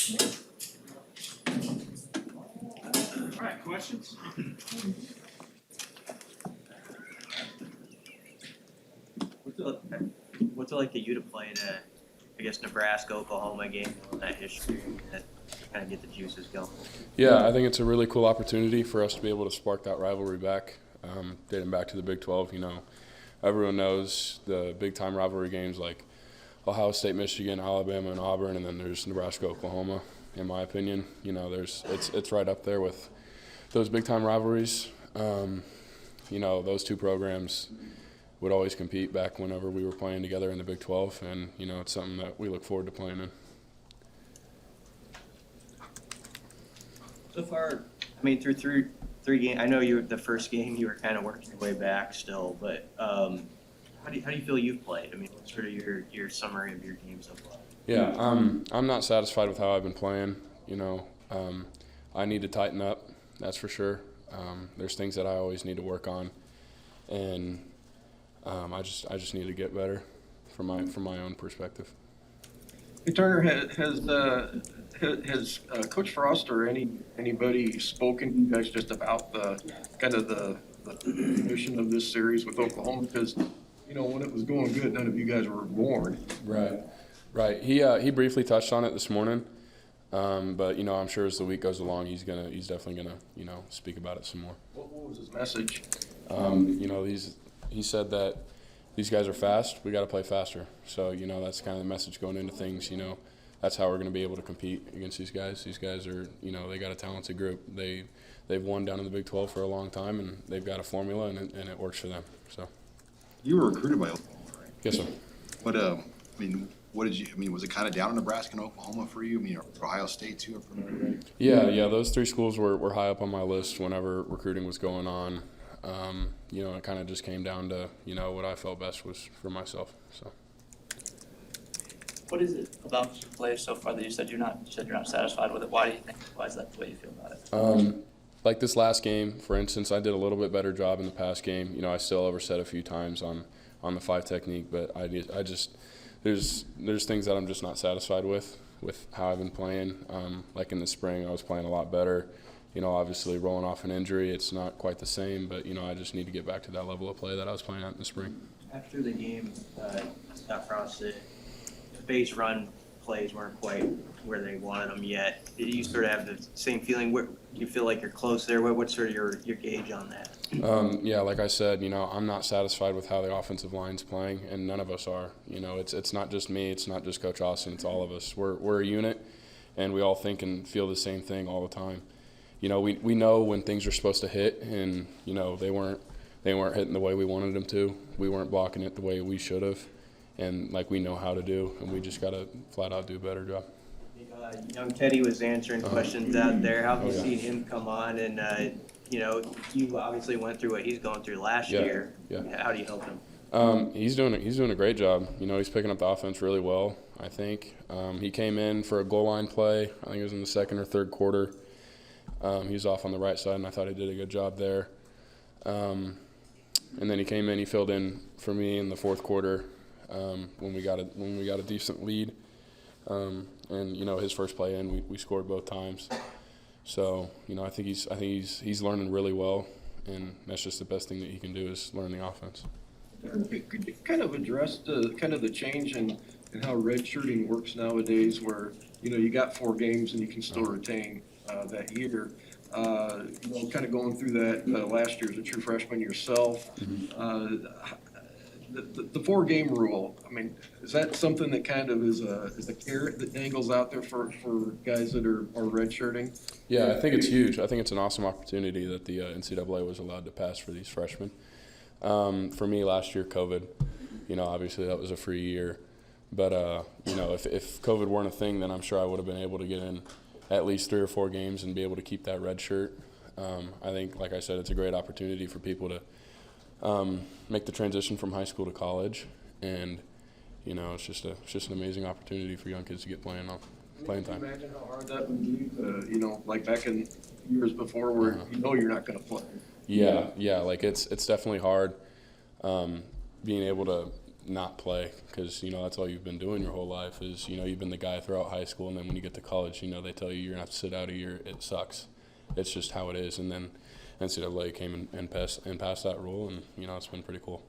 All right, questions? What's it like to you to play in a, I guess, Nebraska-Oklahoma game, that history, that kind of get the juices going? Yeah, I think it's a really cool opportunity for us to be able to spark that rivalry back, dating back to the Big 12. You know, everyone knows the big-time rivalry games like Ohio State, Michigan, Alabama, and Auburn, and then there's Nebraska-Oklahoma. In my opinion, you know, it's right up there with those big-time rivalries. You know, those two programs would always compete back whenever we were playing together in the Big 12, and you know, it's something that we look forward to playing in. So far, I mean, through three games, I know the first game you were kind of working your way back still, but how do you feel you've played? I mean, what's sort of your summary of your game so far? Yeah, I'm not satisfied with how I've been playing. You know, I need to tighten up, that's for sure. There's things that I always need to work on, and I just need to get better from my own perspective. Hey, Turner, has Coach Frost or anybody spoken to you guys just about the kind of the mission of this series with Oklahoma? Because you know, when it was going good, none of you guys were born. Right. He briefly touched on it this morning, but you know, I'm sure as the week goes along, he's definitely gonna speak about it some more. What was his message? You know, he said that these guys are fast. We got to play faster. So you know, that's kind of the message going into things. You know, that's how we're going to be able to compete against these guys. These guys are, you know, they got a talented group. They've won down in the Big 12 for a long time, and they've got a formula, and it works for them. So. You were recruited by Oklahoma, right? Yes, sir. But I mean, what did you? I mean, was it kind of down in Nebraska and Oklahoma for you? I mean, Ohio State too. Yeah. Those three schools were high up on my list whenever recruiting was going on. You know, it kind of just came down to, you know, what I felt best was for myself. So. What is it about your play so far that you said you're not satisfied with it? Why is that the way you feel about it? Like this last game, for instance, I did a little bit better job in the past game. You know, I still overset a few times on the 5 technique, but I just there's things that I'm just not satisfied with how I've been playing. Like in the spring, I was playing a lot better. You know, obviously rolling off an injury, it's not quite the same, but you know, I just need to get back to that level of play that I was playing at in the spring. After the game, Scott Frost said the base run plays weren't quite where they wanted them yet. Did you sort of have the same feeling? Do you feel like you're close there? What's sort of your gauge on that? Yeah, like I said, you know, I'm not satisfied with how the offensive line's playing, and none of us are. You know, it's not just me, it's not just Coach Austin, it's all of us. We're a unit, and we all think and feel the same thing all the time. You know, we know when things are supposed to hit, and you know they weren't hitting the way we wanted them to. We weren't blocking it the way we should have, and like we know how to do, and we just got to flat out do a better job. Young Teddy was answering questions out there. How have you seen him come on? And you know, you obviously went through what he's going through last year. Yeah. How do you help him? He's doing a great job. You know, he's picking up the offense really well, I think. He came in for a goal line play. I think it was in the second or third quarter. He was off on the right side, and I thought he did a good job there. And then he came in, he filled in for me in the fourth quarter when we got a decent lead. And you know, his first play in, we scored both times. So you know, I think he's learning really well, and that's just the best thing that he can do is learn the offense. Could you kind of address the change in how redshirting works nowadays, where you know you got 4 games and you can still retain that year? You know, kind of going through that last year as a true freshman yourself. Mm-hmm. The 4-game rule, I mean, is that something that kind of is a carrot that dangles out there for guys that are redshirting? Yeah, I think it's huge. I think it's an awesome opportunity that the NCAA was allowed to pass for these freshmen. For me, last year, COVID, you know, obviously that was a free year. But, you know, if COVID weren't a thing, then I'm sure I would have been able to get in at least 3 or 4 games and be able to keep that red shirt. I think, like I said, it's a great opportunity for people to make the transition from high school to college, and you know, it's just an amazing opportunity for young kids to get playing time. Can you imagine how hard that would be? You know, like back in years before, where you know you're not going to play. Yeah, like it's definitely hard being able to not play because, you know, that's all you've been doing your whole life is, you know, you've been the guy throughout high school, and then when you get to college, you know, they tell you you're going to have to sit out a year. It sucks. It's just how it is. And then NCAA came and passed that rule, and, you know, it's been pretty cool.